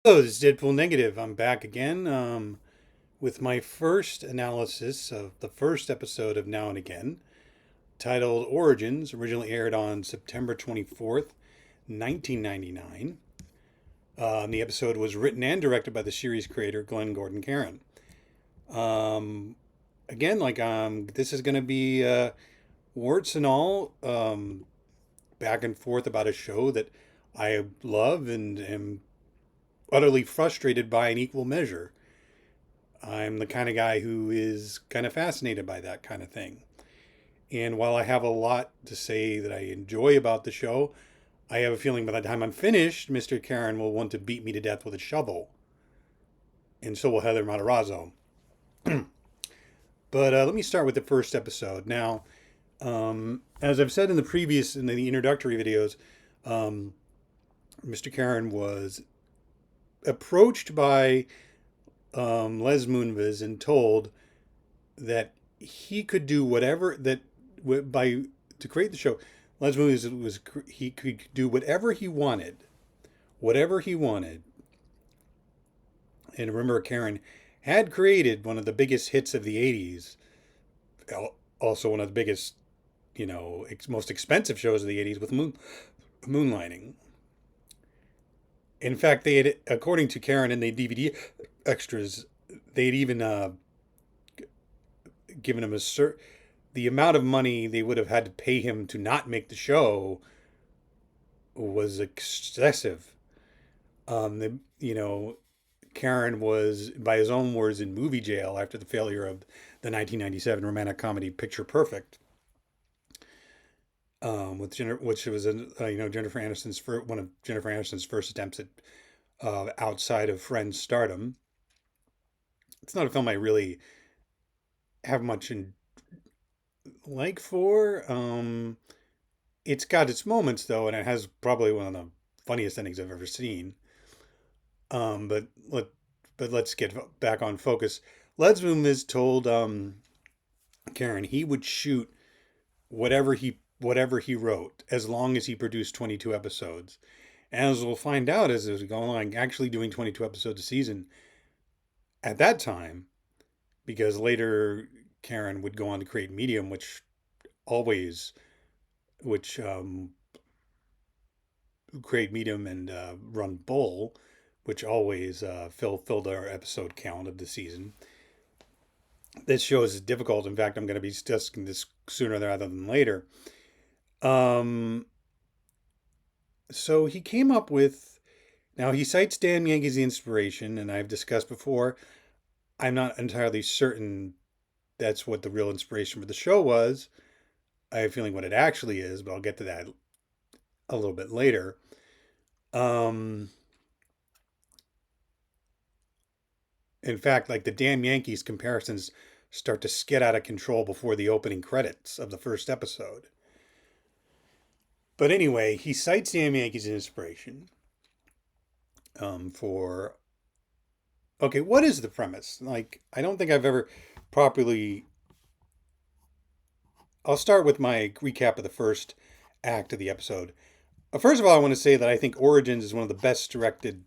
Hello, this is Deadpool Negative. I'm back again with my first analysis of the first episode of Now and Again, titled Origins, originally aired on September 24th, 1999. The episode was written and directed by the series creator Glenn Gordon Caron. Um, this is going to be warts and all, back and forth about a show that I love and am utterly frustrated by in equal measure. I'm the kind of guy who is kind of fascinated by that kind of thing. And while I have a lot to say that I enjoy about the show, I have a feeling by the time I'm finished, Mr. Caron will want to beat me to death with a shovel. And so will Heather Matarazzo. But let me start with the first episode. Now, as I've said in the introductory videos, um, Mr. Caron was approached by Les Moonves and told that he could do whatever that by to create the show. Les Moonves was he could do whatever he wanted. And remember, Caron had created one of the biggest hits of the '80s, also one of the biggest, most expensive shows of the '80s with Moonlighting. In fact, they had, according to Caron in the DVD extras, they'd even given him the amount of money they would have had to pay him to not make the show was excessive. Caron was, by his own words, in movie jail after the failure of the 1997 romantic comedy Picture Perfect, which was Jennifer Aniston's one of Jennifer Aniston's first attempts at outside of Friends stardom. It's not a film I really have much like for. It's got its moments though, and it has probably one of the funniest endings I've ever seen. Um, but let let's get back on focus. Ledsboom has told Caron he would shoot whatever he wrote as long as he produced 22 episodes. As we'll find out as we go along, actually doing 22 episodes a season at that time, because later Caron would go on to create Medium, always which create Medium and run Bull, which always filled our episode count of the season. This show is difficult. In fact, I'm going to be discussing this sooner rather than later. Um, so he came up with. Now he cites Damn Yankees the inspiration, and I've discussed before. I'm not entirely certain that's what the real inspiration for the show was. I have a feeling what it actually is, but I'll get to that a little bit later. Um, in fact, like the Damn Yankees comparisons start to get out of control before the opening credits of the first episode. But anyway, he cites Damn Yankees as inspiration for. Okay, what is the premise? Like, I don't think I've ever properly. I'll start with my recap of the first act of the episode. First of all, I want to say that I think Origins is one of the best directed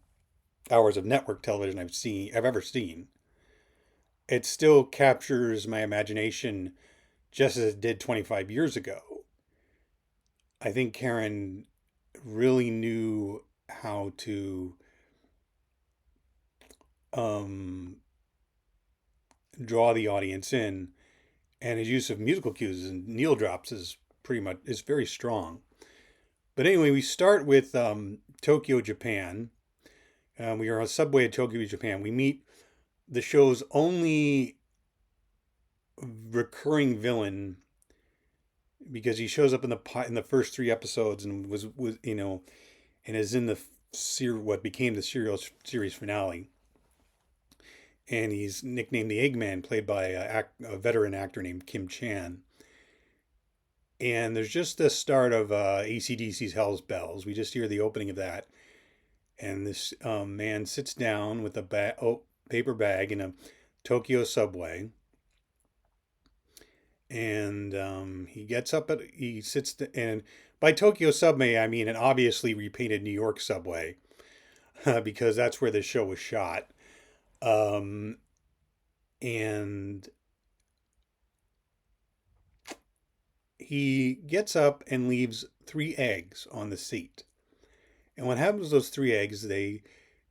hours of network television I've ever seen. It still captures my imagination just as it did 25 years ago. I think Caron really knew how to um, draw the audience in, and his use of musical cues and needle drops is very strong. But anyway, we start with Tokyo, Japan. We are on a subway at Tokyo, Japan. We meet the show's only recurring villain because he shows up in the first three episodes and was and is in the what became the serial series finale. And he's nicknamed the Eggman, played by a veteran actor named Kim Chan. And there's just the start of ACDC's Hell's Bells. We just hear the opening of that. And this man sits down with a paper bag in a Tokyo subway. And he gets up, he sits, and by Tokyo subway, I mean an obviously repainted New York subway. because that's where the show was shot. Um, and he gets up and leaves 3 eggs on the seat. And what happens to those 3 eggs,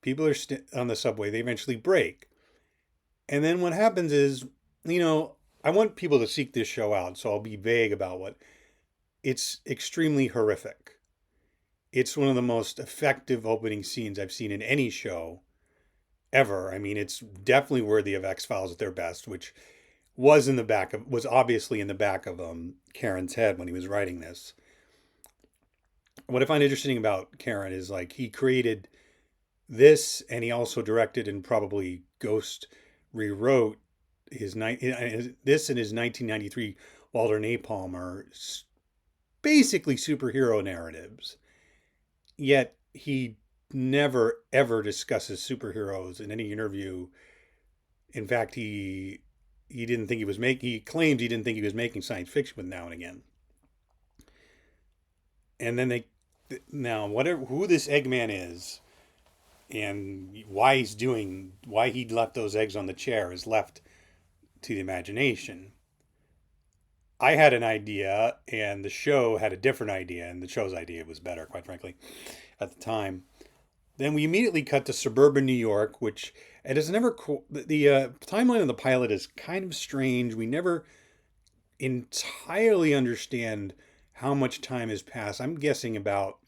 people are on the subway, they eventually break. And then what happens is, I want people to seek this show out, so I'll be vague about what. It's extremely horrific. It's one of the most effective opening scenes I've seen in any show ever. I mean, it's definitely worthy of X-Files at their best, which was obviously in the back of Caron's head when he was writing this. What I find interesting about Caron is like he created this, and he also directed and probably ghost rewrote this in his 1993 Walter Napalm are basically superhero narratives. Yet he never ever discusses superheroes in any interview. In fact, he didn't think he claimed he didn't think he was making science fiction with Now and Again. And then who this Eggman is and why he left those eggs on the chair is left to the imagination. I had an idea, and the show had a different idea, and the show's idea was better, quite frankly, at the time. Then we immediately cut to suburban New York, which it is never the timeline of the pilot is kind of strange. We never entirely understand how much time has passed. I'm guessing about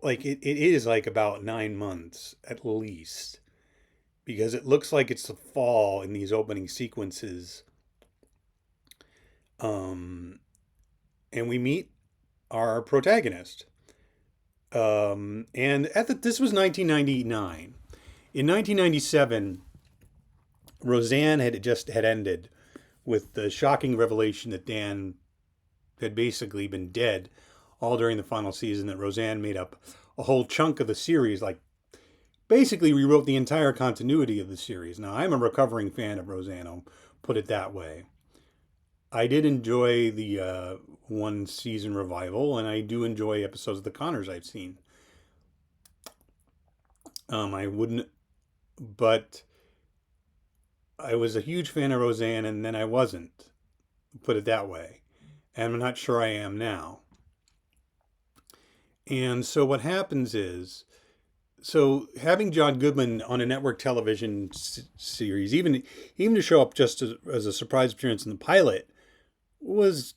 it is like about 9 months at least, because it looks like it's the fall in these opening sequences. And we meet our protagonist. And this was 1999. In 1997, Roseanne had ended with the shocking revelation that Dan had basically been dead all during the final season, that Roseanne made up a whole chunk of the series, like basically rewrote the entire continuity of the series. Now, I'm a recovering fan of Roseanne, I'll put it that way. I did enjoy the one season revival, and I do enjoy episodes of The Connors I've seen. I wouldn't, but I was a huge fan of Roseanne, and then I wasn't, put it that way. And I'm not sure I am now. And so what happens is, having John Goodman on a network television series, even to show up just as a surprise appearance in the pilot, was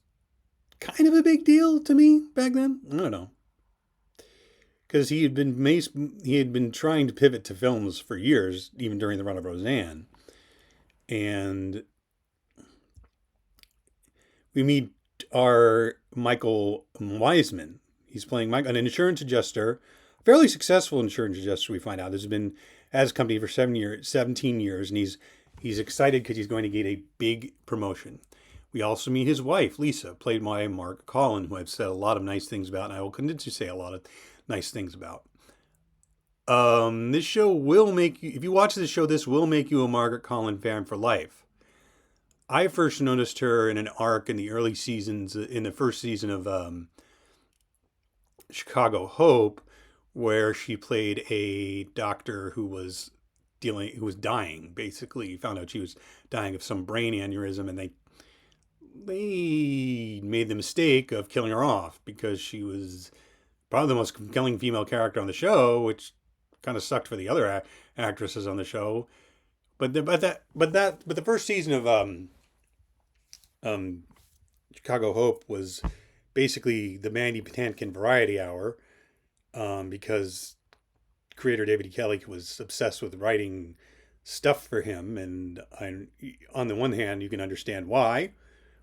kind of a big deal to me back then. I don't know, because he had been trying to pivot to films for years, even during the run of Roseanne. And we meet our Michael Wiseman. He's playing an insurance adjuster, fairly successful insurance adjuster. We find out has been at his company for 17 years, and he's excited because he's going to get a big promotion. We also meet his wife, Lisa, played by Margaret Colin, who I've said a lot of nice things about, and I will continue to say a lot of nice things about. This show will make you, if you watch this show, this will make you a Margaret Colin fan for life. I first noticed her in an arc in the early seasons, in the first season of Chicago Hope, where she played a doctor who was dying, basically. Found out she was dying of some brain aneurysm, and they made the mistake of killing her off because she was probably the most compelling female character on the show, which kind of sucked for the other actresses on the show. But the first season of Chicago Hope was basically the Mandy Patinkin Variety Hour, because creator David E. Kelley was obsessed with writing stuff for him, and on the one hand, you can understand why.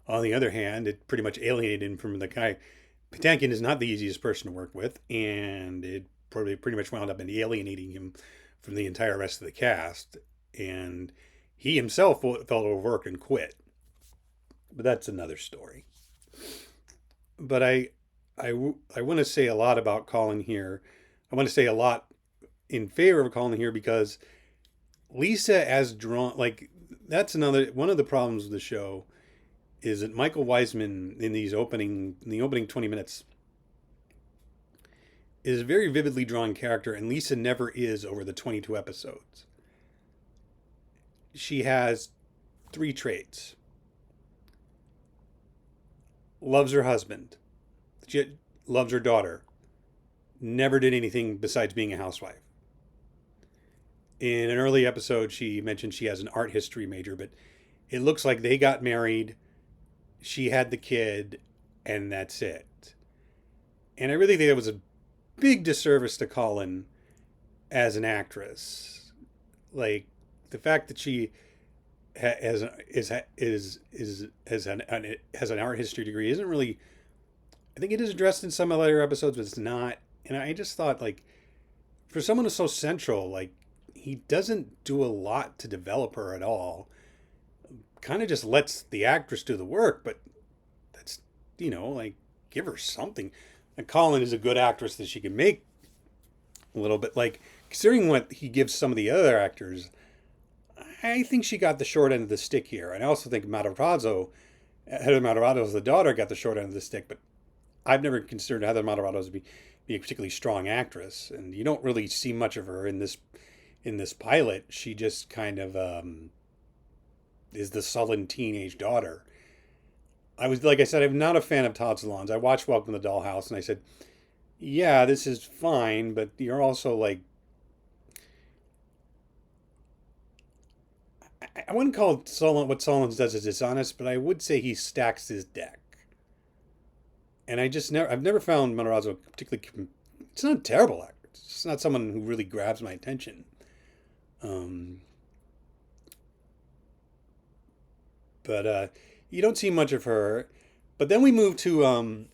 On the other hand, it pretty much alienated him from the guy. Patinkin is not the easiest person to work with, and it probably pretty much wound up in alienating him from the entire rest of the cast. And he himself felt overworked and quit. But that's another story. But I want to say a lot about Colin here. I want to say a lot in favor of Colin here because Lisa as drawn, that's another one of the problems with the show, is that Michael Wiseman in the opening 20 minutes is a very vividly drawn character, and Lisa never is over the 22 episodes. She has 3 traits. Loves her husband. She loves her daughter. Never did anything besides being a housewife. In an early episode, she mentioned she has an art history major, but it looks like they got married, she had the kid, and that's it. And I really think that was a big disservice to Colin as an actress. Like, the fact that she has an art history degree isn't really. I think it is addressed in some of the later episodes, but it's not. And I just thought, like, for someone who's so central, like, he doesn't do a lot to develop her at all. Kind of just lets the actress do the work, but that's, like, give her something. And Colin is a good actress that she can make a little bit. Like, considering what he gives some of the other actors, I think she got the short end of the stick here. And I also think Matarazzo, Heather Matarazzo's the daughter, got the short end of the stick. But I've never considered Heather Matarazzo to be a particularly strong actress, and you don't really see much of her in this pilot. She just kind of is the sullen teenage daughter. Like I said, I'm not a fan of Todd Solondz. I watched Welcome to the Dollhouse, and I said, yeah, this is fine, but you're also like, I wouldn't call what Solondz does is dishonest, but I would say he stacks his deck. And I've never found Matarazzo particularly. It's not a terrible actor. It's just not someone who really grabs my attention. But you don't see much of her. But then we move to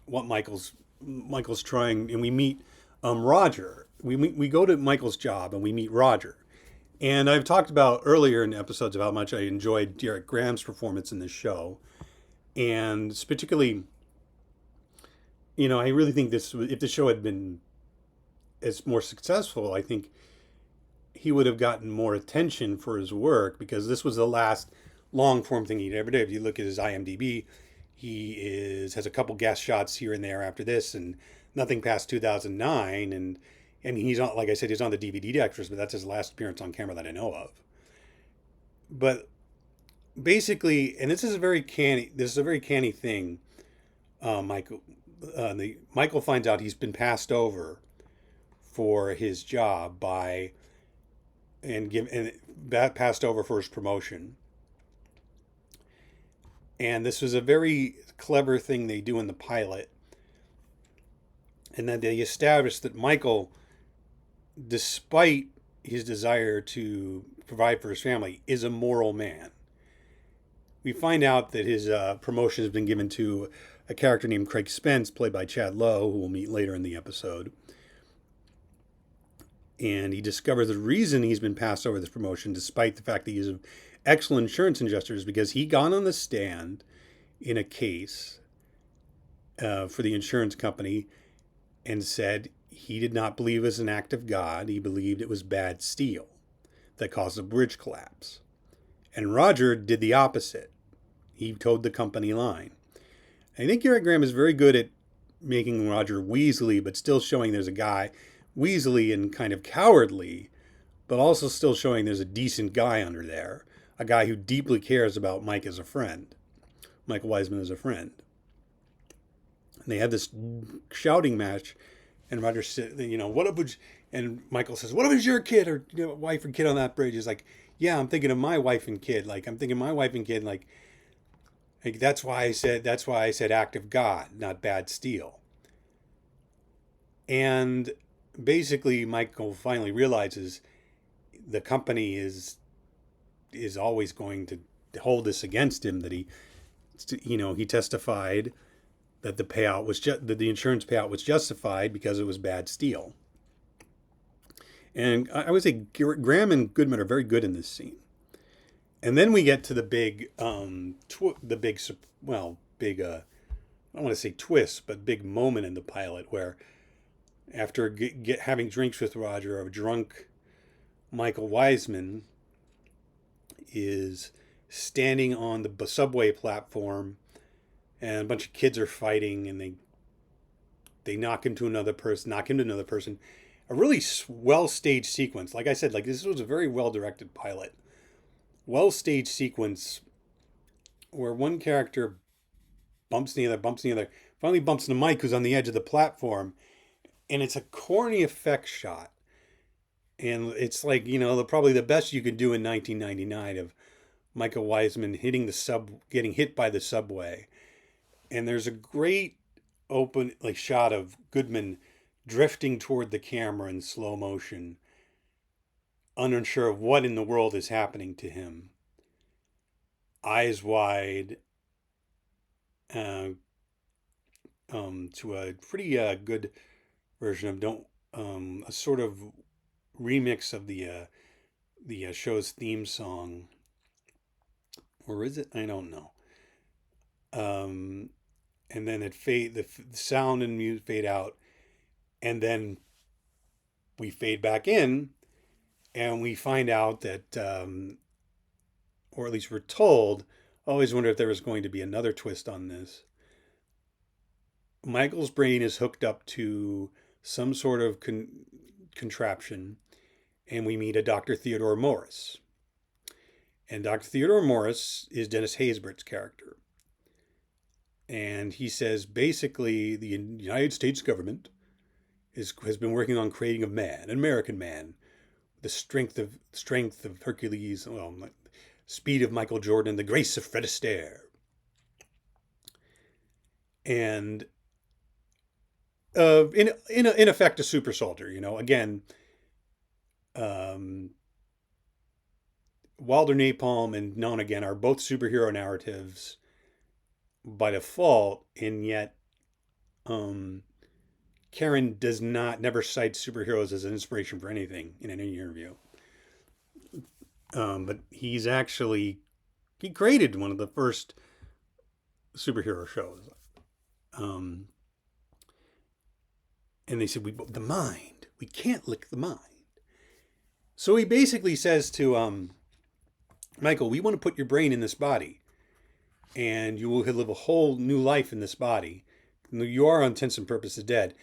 what Michael's trying, and we meet Roger. We go to Michael's job and we meet Roger. And I've talked about earlier in episodes about how much I enjoyed Gerrit Graham's performance in this show, and particularly. I really think if the show had been as more successful, I think he would have gotten more attention for his work, because this was the last long form thing he'd ever did. If you look at his IMDb, he has a couple guest shots here and there after this, and nothing past 2009. And he's on, like I said, he's on the DVD extras, but that's his last appearance on camera that I know of. But basically, and this is a very canny thing, Michael finds out he's been passed over for his job passed over for his promotion. And this was a very clever thing they do in the pilot. And then they establish that Michael, despite his desire to provide for his family, is a moral man. We find out that his promotion has been given to a character named Craig Spence, played by Chad Lowe, who we'll meet later in the episode. And he discovers the reason he's been passed over this promotion, despite the fact that he's an excellent insurance adjuster, is because he got on the stand in a case for the insurance company and said he did not believe it was an act of God. He believed it was bad steel that caused a bridge collapse. And Roger did the opposite. He towed the company line. I think Gerrit Graham is very good at making Roger weaselly, but still showing there's a guy, weaselly and kind of cowardly, but also still showing there's a decent guy under there, a guy who deeply cares about Mike as a friend, Michael Wiseman as a friend. And they have this shouting match, and Roger said, what if, and Michael says, what if it's your kid or wife or kid on that bridge? He's like, yeah, I'm thinking of my wife and kid. Like, that's why I said act of God, not bad steel. And basically, Michael finally realizes the company is always going to hold this against him, that he testified that that the insurance payout was justified because it was bad steel. And I would say Graham and Goodman are very good in this scene. And then we get to the big, I don't want to say twist, but big moment in the pilot where, after having drinks with Roger, a drunk Michael Wiseman is standing on the subway platform, and a bunch of kids are fighting, and they They knock him to another person. A really well staged sequence. Like I said, like this was a very well directed pilot. Well staged sequence where one character bumps the other, finally bumps into Mike, who's on the edge of the platform, and it's a corny effect shot. And it's like, probably the best you could do in 1999 of Michael Wiseman getting hit by the subway. And there's a great open shot of Goodman drifting toward the camera in slow motion, unsure of what in the world is happening to him. Eyes wide, to a pretty good version of a sort of remix of the show's theme song, or is it? I don't know. And then the sound and music fade out, and then we fade back in, and we find out that, or at least we're told. I always wonder if there was going to be another twist on this. Michael's brain is hooked up to some sort of contraption, and we meet a Dr. Theodore Morris. And Dr. Theodore Morris is Dennis Haysbert's character. And he says basically the United States government has been working on creating a man, an American man, the strength of Hercules, speed of Michael Jordan, the grace of Fred Astaire. And in effect, a super soldier. Again, Wilder Napalm and Now and Again are both superhero narratives by default, and yet Caron never cites superheroes as an inspiration for anything in any interview. But he created one of the first superhero shows. And they said, the mind, we can't lick the mind. So he basically says to Michael, we want to put your brain in this body, and you will live a whole new life in this body. You are, on intents and purposes, dead.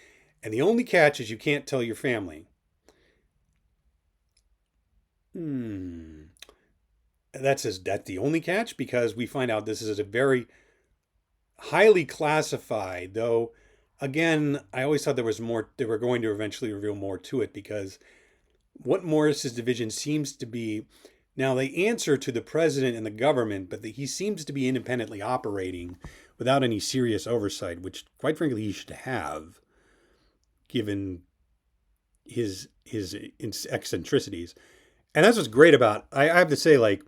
And the only catch is you can't tell your family. That's the only catch, because we find out this is a very highly classified, though, again, I always thought there was more, they were going to eventually reveal more to it, because what Morris's division seems to be, now they answer to the president and the government, but he seems to be independently operating without any serious oversight, which quite frankly he should have, given his eccentricities. And that's what's great about, I have to say, like,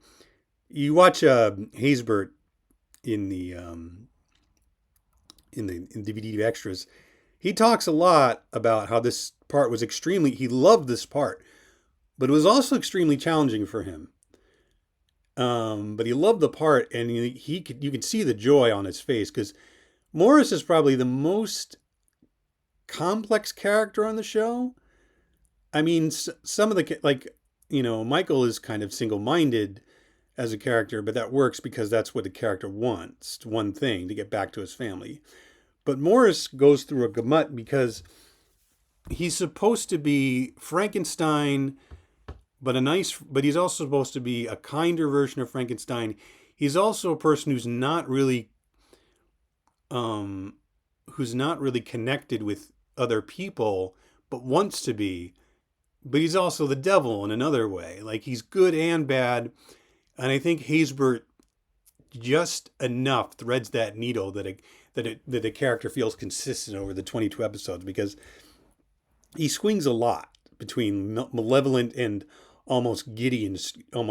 you watch Haysbert in the DVD extras, he talks a lot about how this part was he loved this part, but it was also extremely challenging for him. But he loved the part, and you could see the joy on his face, because Morris is probably the most complex character on the show. I mean, some of the, Michael is kind of single-minded as a character, but that works because that's what the character wants, one thing, to get back to his family. But Morris goes through a gamut because he's supposed to be Frankenstein, but he's also supposed to be a kinder version of Frankenstein. He's also a person who's not really connected with other people, but wants to be. But he's also the devil in another way. Like, he's good and bad. And I think Haysbert just enough threads that needle that the character feels consistent over the 22 episodes, because he swings a lot between malevolent and almost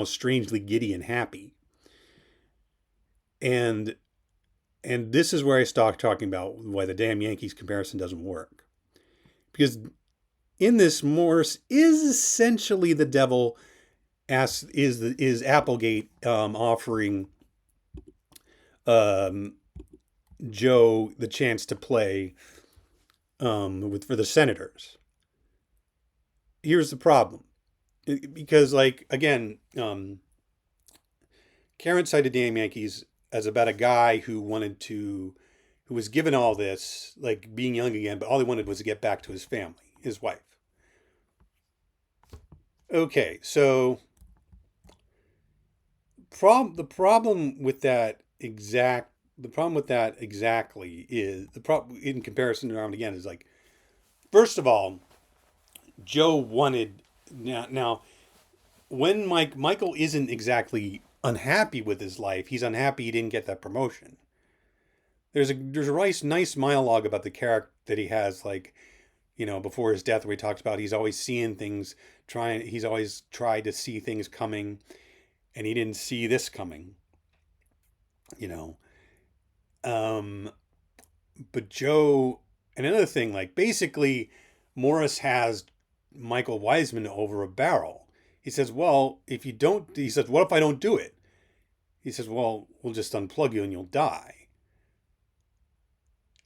strangely giddy and happy. And this is where I start talking about why the Damn Yankees comparison doesn't work. Because in this, Morris is essentially the devil, is Applegate offering Joe the chance to play for the Senators. Here's the problem. Because, again, Caron cited Damn Yankees as about a guy who who was given all this, like being young again, but all he wanted was to get back to his family, his wife. Okay, so the problem with that exactly is the problem in comparison to Now and Again is like, first of all, Joe wanted now when Michael isn't exactly unhappy with his life. He's unhappy he didn't get that promotion. There's a nice monologue about the character that he has, like, before his death, where he talks about he's always seeing things, he's always tried to see things coming, and he didn't see this coming. But Joe, and another thing, like, basically, Morris has Michael Wiseman over a barrel. He says, well, if you don't, he says, what if I don't do it? He says, well, we'll just unplug you and you'll die.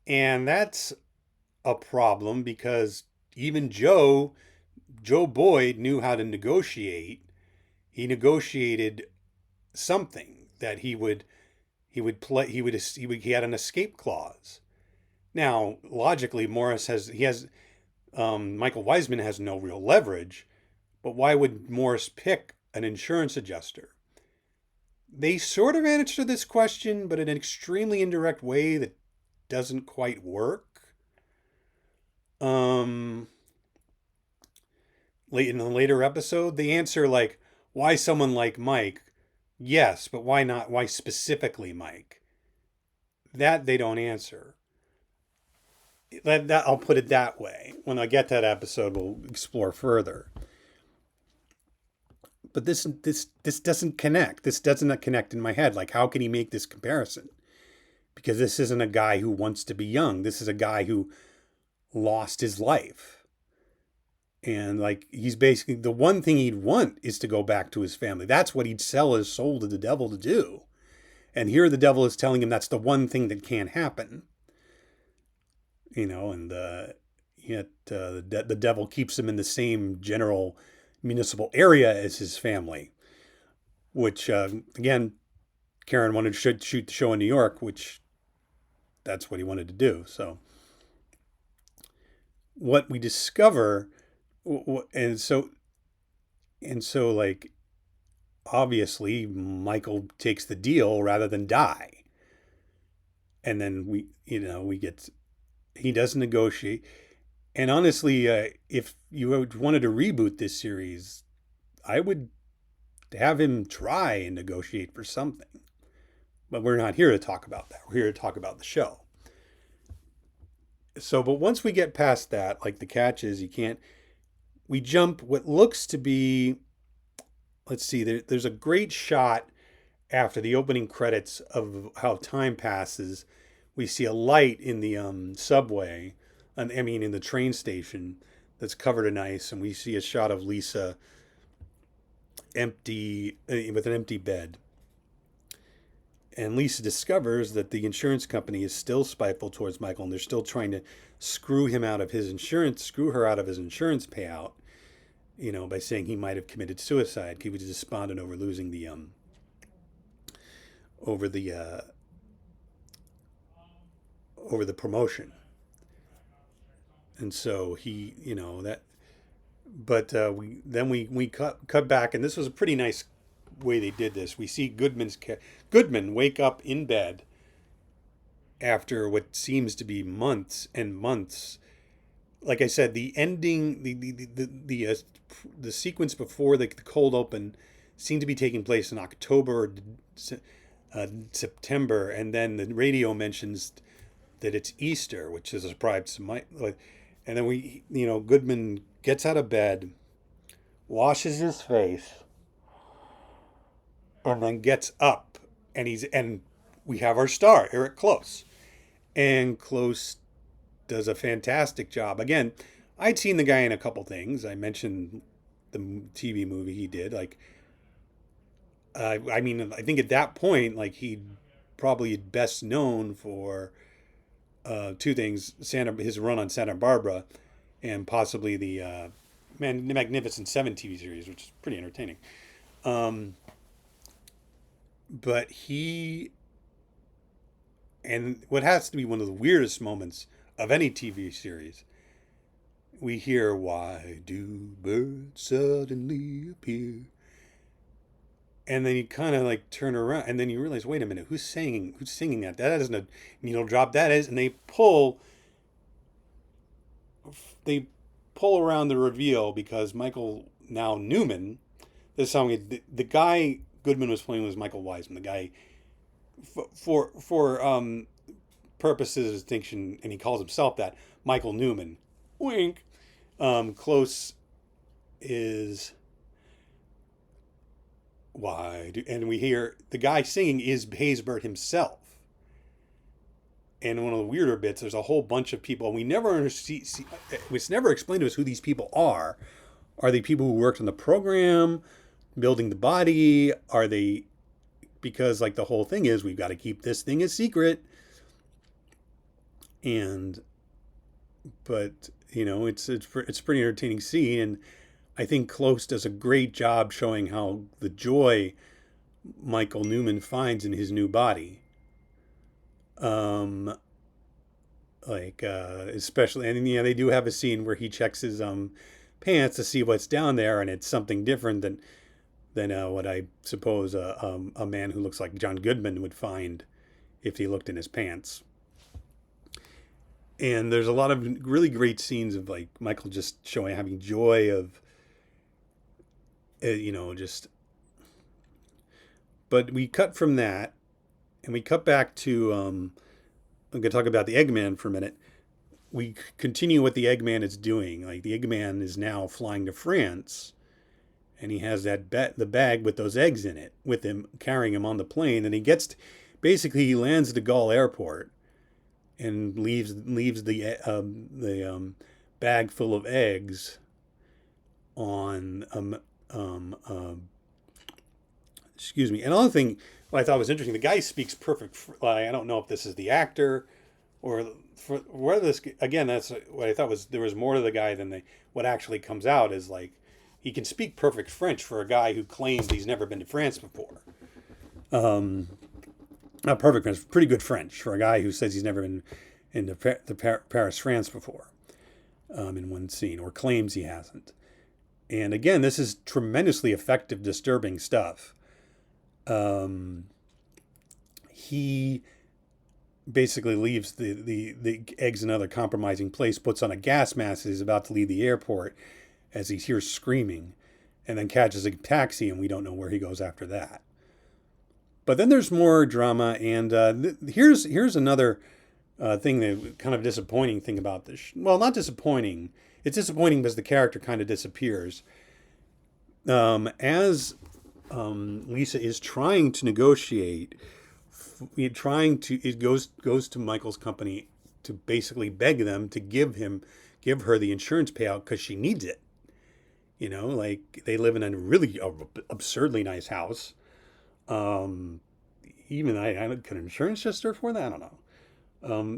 And that's a problem because even Joe Boyd knew how to negotiate. He negotiated something that he had an escape clause. Now, logically, Michael Wiseman has no real leverage, but why would Morris pick an insurance adjuster? They sort of answer this question, but in an extremely indirect way that doesn't quite work. Late in the later episode, they answer like, why someone like Mike? Yes, but why not? Why specifically Mike? That they don't answer. That I'll put it that way. When I get to that episode, we'll explore further. But this doesn't connect. This doesn't connect in my head. Like, how can he make this comparison? Because this isn't a guy who wants to be young. This is a guy who lost his life. And like, he's basically, the one thing he'd want is to go back to his family. That's what he'd sell his soul to the devil to do. And here the devil is telling him that's the one thing that can't happen. And yet the devil keeps him in the same general municipal area as his family, which, again, Caron wanted to shoot the show in New York, which that's what he wanted to do. So what we discover, and so like, obviously Michael takes the deal rather than die. And then he doesn't negotiate. And honestly, if you wanted to reboot this series, I would have him try and negotiate for something. But we're not here to talk about that. We're here to talk about the show. So, but once we get past that, like, the catch is we jump what looks to be, let's see, there's a great shot after the opening credits of how time passes. We see a light in the subway, in the train station that's covered in ice, and we see a shot of Lisa empty, with an empty bed. And Lisa discovers that the insurance company is still spiteful towards Michael, and they're still trying to screw her out of his insurance payout, by saying he might have committed suicide. He was despondent over losing the promotion. And so he, but we cut back, and this was a pretty nice way they did this. We see Goodman wake up in bed after what seems to be months and months. Like I said, the ending, the sequence before the cold open seemed to be taking place in October or September, and then the radio mentions that it's Easter, which is a surprise to Mike. And then Goodman gets out of bed, washes his face, and then gets up, and we have our star, Eric Close. And Close does a fantastic job. Again, I'd seen the guy in a couple things. I mentioned the TV movie he did. Like, I think at that point, like, he'd probably best known for two things: his run on Santa Barbara, and possibly the Magnificent Seven TV series, which is pretty entertaining. But he And what has to be one of the weirdest moments of any TV series, we hear, "Why do birds suddenly appear?" And then you kind of like turn around, and then you realize, wait a minute, who's singing? Who's singing that? That isn't a needle drop. That is, and they pull around the reveal because Michael now Newman, this song, the guy Goodman was playing was Michael Wiseman. The guy, for purposes of distinction, and he calls himself that, Michael Newman. Wink. Close is and we hear the guy singing is Haysbert himself. And one of the weirder bits, there's a whole bunch of people, and we never see, it's never explained to us who these people are. Are they people who worked on the program, building the body? Are they, because like the whole thing is, we've got to keep this thing a secret. But it's a pretty entertaining scene, and I think Close does a great job showing how the joy Michael Newman finds in his new body. Especially, and they do have a scene where he checks his pants to see what's down there, and it's something different than what I suppose a man who looks like John Goodman would find if he looked in his pants. And there's a lot of really great scenes of like Michael just having joy of, but we cut from that and we cut back to, I'm going to talk about the Eggman for a minute. We continue what the Eggman is doing. Like the Eggman is now flying to France, and he has the bag with those eggs in it with him, carrying him on the plane. And he he lands at the Gaulle airport and leaves the bag full of eggs on excuse me. Another thing what I thought was interesting, the guy speaks perfect. I don't know if this is the actor or whether this, again, that's what I thought was, there was more to the guy than what actually comes out is like, he can speak perfect French for a guy who claims he's never been to France before. Not perfect French, pretty good French for a guy who says he's never been into Paris, France before, in one scene, or claims he hasn't. And again, this is tremendously effective, disturbing stuff. He basically leaves the eggs in another compromising place, puts on a gas mask as he's about to leave the airport as he hears screaming, and then catches a taxi, and we don't know where he goes after that. But then there's more drama, and here's another thing, that kind of disappointing thing about this. Well, not disappointing. It's disappointing because the character kind of disappears. As Lisa is trying to negotiate, it goes to Michael's company to basically beg them to give her the insurance payout because she needs it. Like they live in a really absurdly nice house. Even can insurance just for that? I don't know.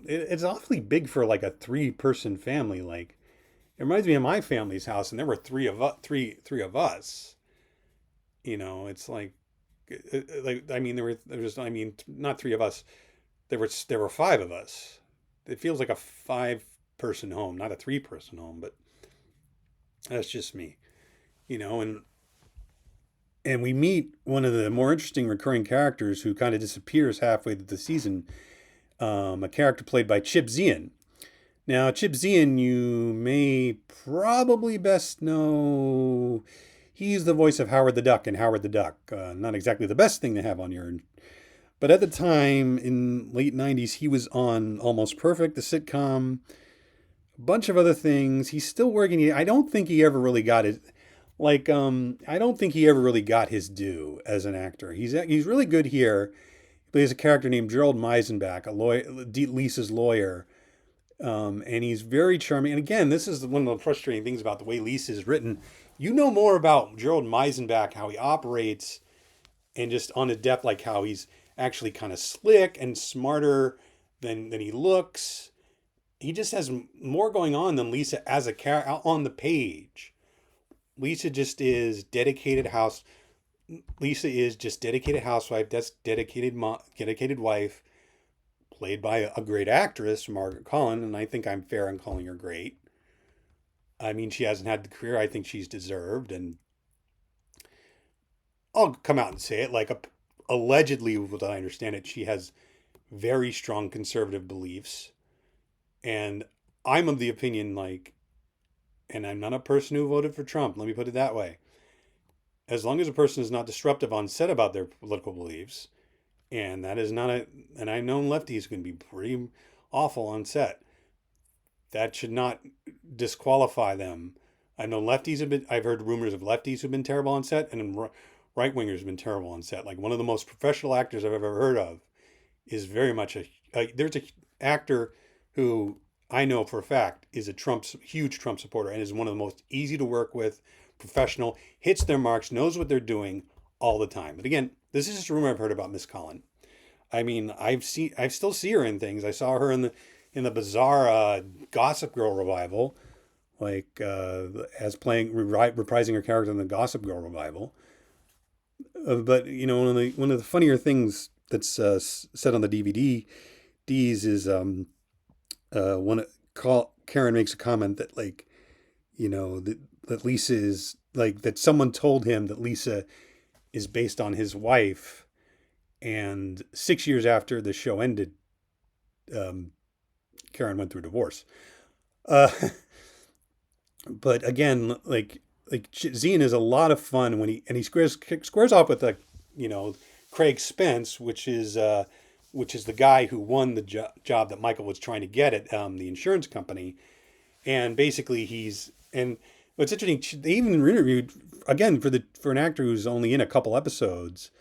It's awfully big for like a 3-person family. Like it reminds me of my family's house, and there were three of us. It's like there was not 3 of us. There were 5 of us. It feels like a 5-person home, not a 3-person home, but that's just me, and we meet one of the more interesting recurring characters who kind of disappears halfway through the season, a character played by Chip Zien. Now, Chip Zien, you may probably best know, he's the voice of Howard the Duck in Howard the Duck. Not exactly the best thing to have on your... But at the time, in late 90s, he was on Almost Perfect, the sitcom, a bunch of other things. He's still working. I don't think he ever really got it. I don't think he ever really got his due as an actor. He's really good here. He plays a character named Gerald Meisenbach, a lawyer, Lisa's lawyer, and he's very charming. And again, this is one of the frustrating things about the way Lisa is written. You know more about Gerald Meisenbach, how he operates, and just on a depth, like how he's actually kind of slick and smarter than he looks. He just has more going on than Lisa as a character on the page. Lisa just is dedicated Lisa is just dedicated housewife. That's dedicated dedicated wife. played by a great actress, Margaret Colin, and I think I'm fair in calling her great. I mean, she hasn't had the career I think she's deserved, and I'll come out and say it. Like, allegedly, what I understand it, she has very strong conservative beliefs, and I'm of the opinion, like, and I'm not a person who voted for Trump. Let me put it that way. As long as a person is not disruptive on set about their political beliefs, and that is not a, and I've known lefties who can be pretty awful on set. That should not disqualify them. I know lefties have been, I've heard rumors of lefties who've been terrible on set, and right wingers have been terrible on set. Like, one of the most professional actors I've ever heard of is very much there's a actor who I know for a fact is a huge Trump supporter, and is one of the most easy to work with, professional, hits their marks, knows what they're doing all the time. But again, this is just a rumor I've heard about Miss Colin. I mean, I still see her in things. I saw her in the bizarre Gossip Girl revival, like as reprising her character in the Gossip Girl revival. But you know, one of the funnier things that's said on the DVDs is Karen makes a comment that, like, you know, that Lisa is like, that someone told him that Lisa is based on his wife, and 6 years after the show ended, Karen went through divorce. But again, like Zien is a lot of fun when he squares off with, like, you know, Craig Spence, which is the guy who won the job that Michael was trying to get at the insurance company, and basically and what's interesting, they even interviewed again for an actor who's only in a couple episodes.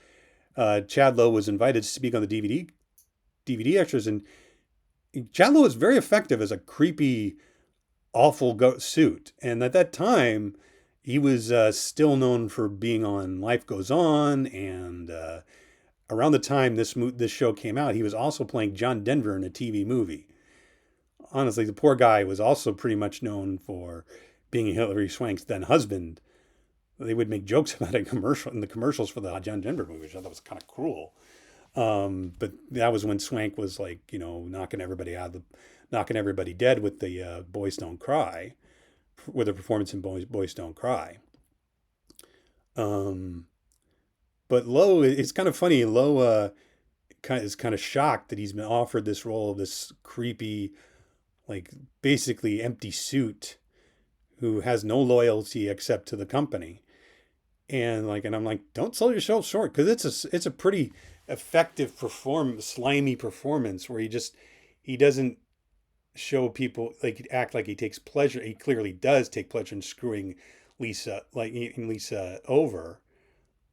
Chad Lowe was invited to speak on the DVD extras, and Chad Lowe was very effective as a creepy, awful suit. And at that time, he was still known for being on Life Goes On, and around the time this show came out, he was also playing John Denver in a TV movie. Honestly, the poor guy was also pretty much known for being Hilary Swank's then husband. They would make jokes about it in the commercials for the John Denver movie, which I thought was kind of cruel. But that was when Swank was, like, you know, knocking everybody dead with the Boys Don't Cry, with a performance in Boys Don't Cry. But Lowe, it's kind of funny. Lowe is kind of shocked that he's been offered this role of this creepy, like, basically empty suit who has no loyalty except to the company. And I'm like, don't sell yourself short, because it's a pretty effective slimy performance where he doesn't show people, like, act like he takes pleasure. He clearly does take pleasure in screwing Lisa over,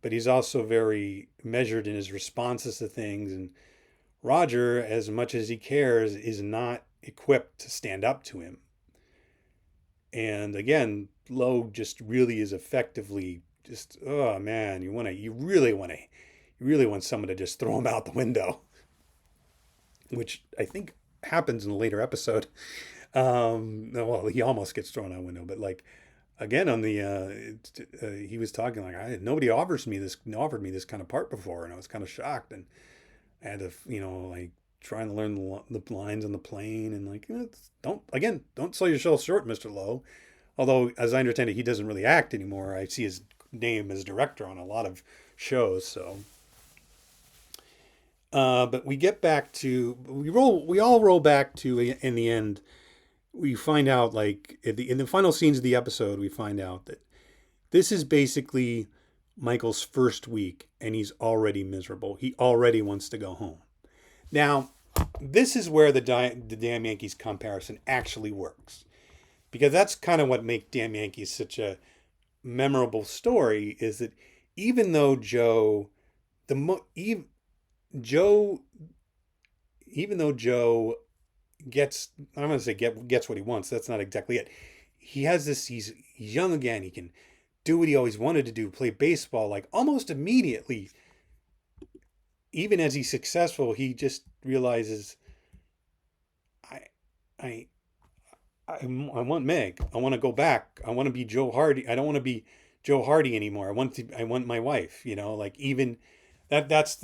but he's also very measured in his responses to things. And Roger, as much as he cares, is not equipped to stand up to him. And again, Lowe just really is effectively just, oh man, you really want someone to just throw him out the window, which I think happens in a later episode. Well, he almost gets thrown out the window, but, like, again, on the he was talking like, nobody offered me this kind of part before, and I was kind of shocked, and I had to, you know, like, trying to learn the lines on the plane, and, like, don't sell yourself short, Mr. Lowe. Although, as I understand it, he doesn't really act anymore. I see his name as director on a lot of shows. So, but we get back to we all roll back to, in the end, we find out, like, in the final scenes of the episode, we find out that this is basically Michael's first week, and he's already miserable. He already wants to go home. Now, this is where the Damn Yankees comparison actually works, because that's kind of what makes Damn Yankees such a memorable story, is that even though Joe gets, I'm going to say gets what he wants. That's not exactly it. He has this, he's young again. He can do what he always wanted to do, play baseball, like, almost immediately. Even as he's successful, he just realizes, I want Meg. I want to go back. I want to be Joe Hardy. I don't want to be Joe Hardy anymore. I want my wife, you know, like, even that's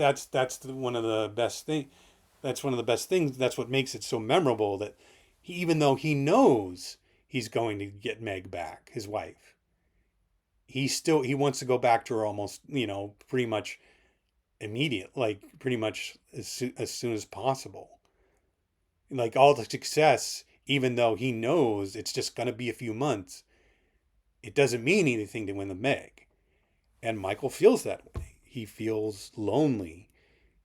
one of the best things. That's one of the best things. That's what makes it so memorable, that even though he knows he's going to get Meg back, his wife, he wants to go back to her almost, pretty much immediate, like pretty much as soon as possible. Like all the success, even though he knows it's just going to be a few months, it doesn't mean anything to win the Meg. And Michael feels that way. He feels lonely.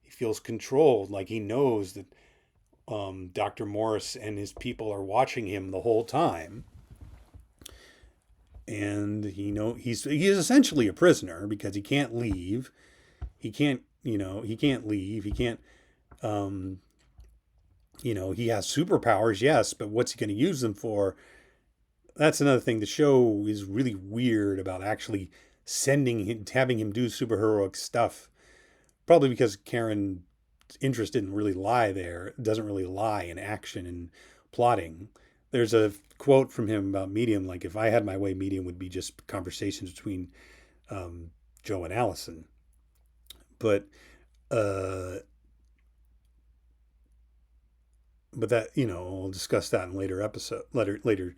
He feels controlled. Like he knows that Dr. Morris and his people are watching him the whole time. And he's essentially a prisoner because he can't leave. He can't leave. He can't, he has superpowers, yes, but what's he going to use them for? That's another thing. The show is really weird about actually having him do superheroic stuff. Probably because Caron's interest didn't really lie there. It doesn't really lie in action and plotting. There's a quote from him about Medium, like, if I had my way, Medium would be just conversations between Joe and Allison. But that, we'll discuss that in later episode. Later.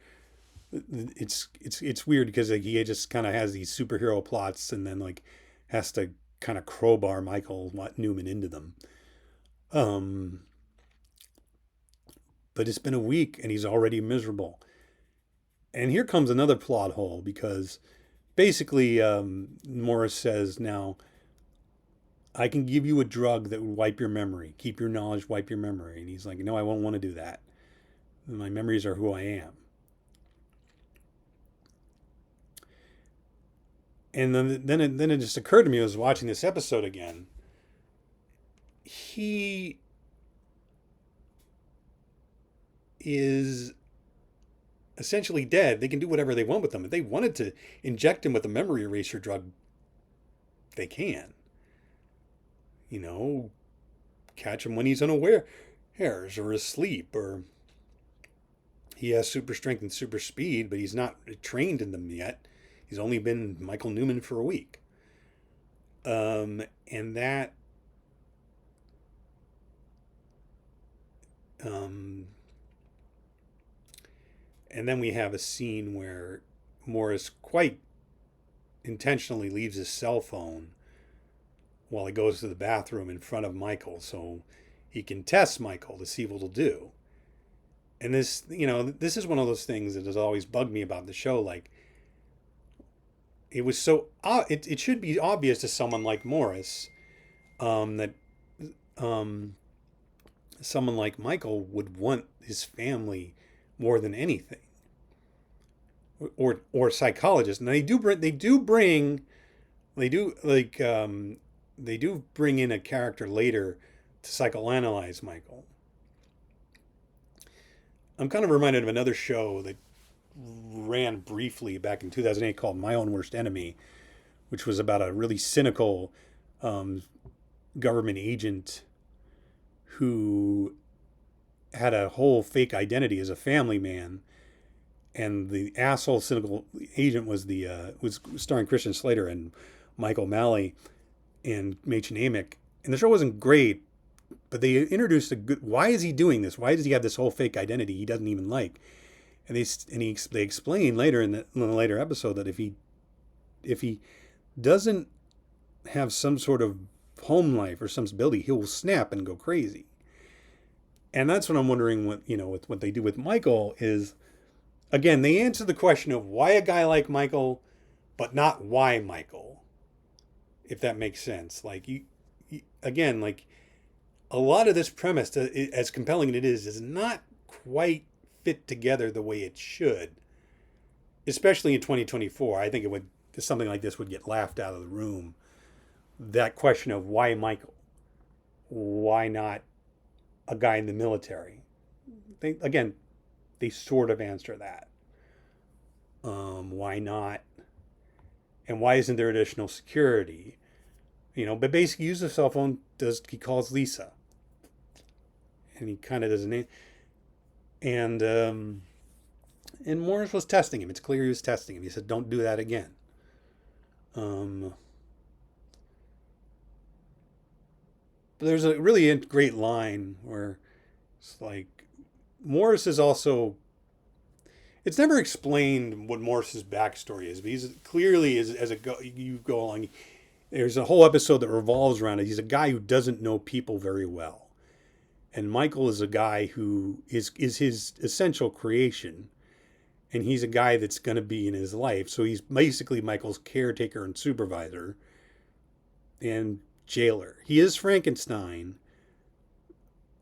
It's weird because like, he just kind of has these superhero plots and then like has to kind of crowbar Michael Newman into them. But it's been a week and he's already miserable. And here comes another plot hole because basically Morris says, now I can give you a drug that would wipe your memory, keep your knowledge, wipe your memory. And he's like, no, I won't want to do that. My memories are who I am. And then it just occurred to me, I was watching this episode again. He is essentially dead. They can do whatever they want with him. If they wanted to inject him with a memory eraser drug, they can. Catch him when he's unaware, or asleep, or he has super strength and super speed, but he's not trained in them yet. He's only been Michael Newman for a week. And that and then we have a scene where Morris quite intentionally leaves his cell phone while he goes to the bathroom in front of Michael so he can test Michael to see what he'll do. And this is one of those things that has always bugged me about the show. Like, it was so it should be obvious to someone like Morris that someone like Michael would want his family more than anything, or psychologists. And they do bring in a character later to psychoanalyze Michael. I'm kind of reminded of another show that ran briefly back in 2008 called My Own Worst Enemy, which was about a really cynical government agent who had a whole fake identity as a family man, and the asshole cynical agent was was starring Christian Slater and Michael Malley and Machen Amick. And the show wasn't great, but they introduced why is he doing this? Why does he have this whole fake identity he doesn't even like? And they explain later in the later episode that if he doesn't have some sort of home life or some stability, he will snap and go crazy. And that's what I'm wondering with what they do with Michael is, again, they answer the question of why a guy like Michael, but not why Michael, if that makes sense. Like again, like a lot of this premise, as compelling as it is not quite fit together the way it should, especially in 2024. I think something like this would get laughed out of the room. That question of why Michael, why not a guy in the military? They sort of answer that. Why not? And why isn't there additional security? But basically, use the cell phone. He calls Lisa, and he kind of doesn't. And Morris was testing him. It's clear he was testing him. He said, "Don't do that again." there's a really great line where it's like Morris is also. It's never explained what Morris's backstory is, but he's clearly you go along. There's a whole episode that revolves around it. He's a guy who doesn't know people very well, and Michael is a guy who is his essential creation, and he's a guy that's going to be in his life. So he's basically Michael's caretaker and supervisor and jailer. He is Frankenstein,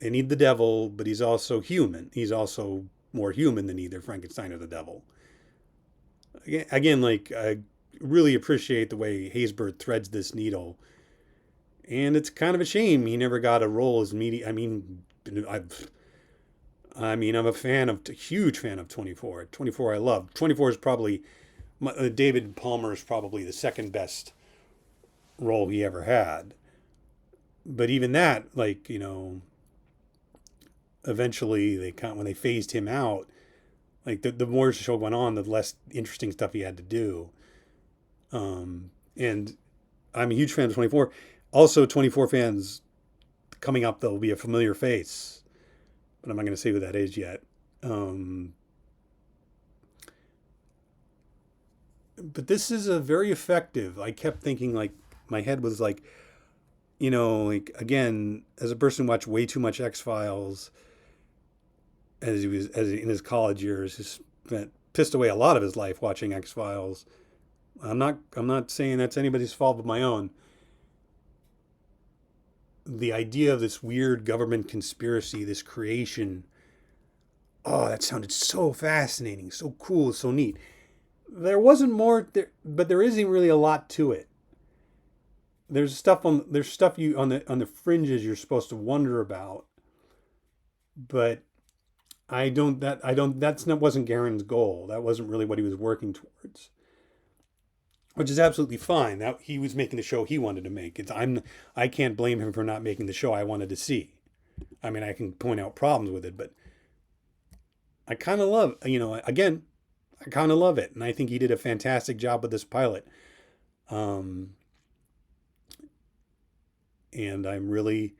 and he's the devil, but he's also human. He's also more human than either Frankenstein or the devil. Again, like, I really appreciate the way Haysbert threads this needle. And it's kind of a shame he never got a role as media. I'm a huge fan of 24. 24 I love. 24 is probably, David Palmer is probably the second best role he ever had. But even that, like, eventually when they phased him out, like the more the show went on, the less interesting stuff he had to do. And I'm a huge fan of 24. Also, 24 fans coming up, there'll be a familiar face, but I'm not going to say who that is yet. But this is a very effective. I kept thinking, like, my head was like, like, again, as a person who watched way too much X-Files, as in his college years, he pissed away a lot of his life watching X-Files. I'm not saying that's anybody's fault but my own. The idea of this weird government conspiracy, this creation, oh, that sounded so fascinating, so cool, so neat. There wasn't more there, but there isn't really a lot to it. There's stuff you on the fringes you're supposed to wonder about, but that wasn't Garen's goal. That wasn't really what he was working towards, which is absolutely fine. That he was making the show he wanted to make. I can't blame him for not making the show I wanted to see. I mean, I can point out problems with it, but I kind of love, I kind of love it. And I think he did a fantastic job with this pilot. And I'm really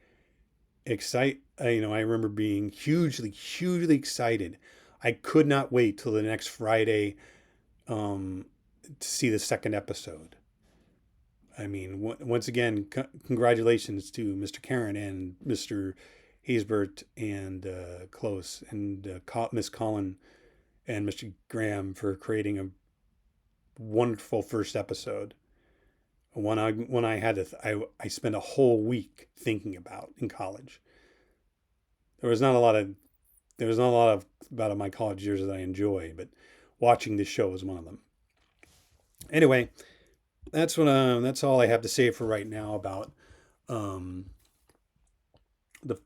excited. I remember being hugely, hugely excited. I could not wait till the next Friday to see the second episode. I mean, once again, congratulations to Mr. Caron and Mr. Haysbert and Close and Miss Colin and Mr. Graham for creating a wonderful first episode. One I had I spent a whole week thinking about in college. There was not a lot of about my college years that I enjoy, but watching this show was one of them. Anyway, that's all I have to say for right now about the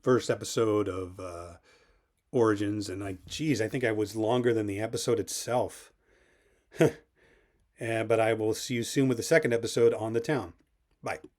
first episode of Origins. And I think I was longer than the episode itself. But I will see you soon with the second episode on The Town. Bye.